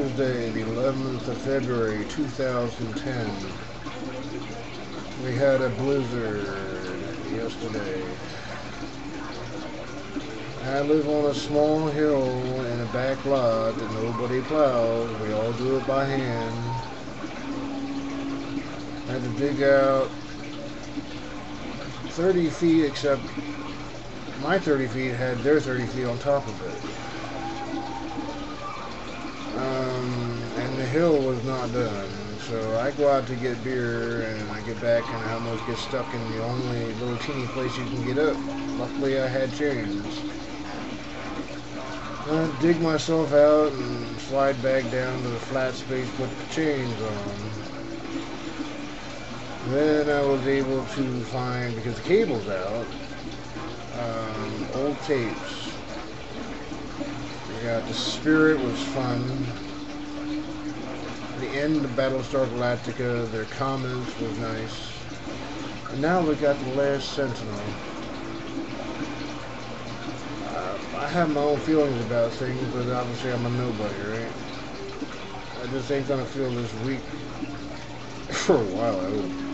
Thursday, the 11th of February, 2010. We had a blizzard yesterday. I live on a small hill in a back lot that nobody plows. We all do it by hand. I had to dig out 30 feet, except my 30 feet had their 30 feet on top of it. And the hill was not done. So I go out to get beer, and I get back, and I almost get stuck in the only little teeny place you can get up. Luckily, I had chains. I dig myself out and slide back down to the flat space with the chains on. Then I was able to find, because the cable's out, old tapes. We got The Spirit was fun. The end of Battlestar Galactica, their comments was nice. And now we got The Last Sentinel. I have my own feelings about things, but obviously I'm a nobody, right? I just ain't gonna feel this weak for a while, I hope.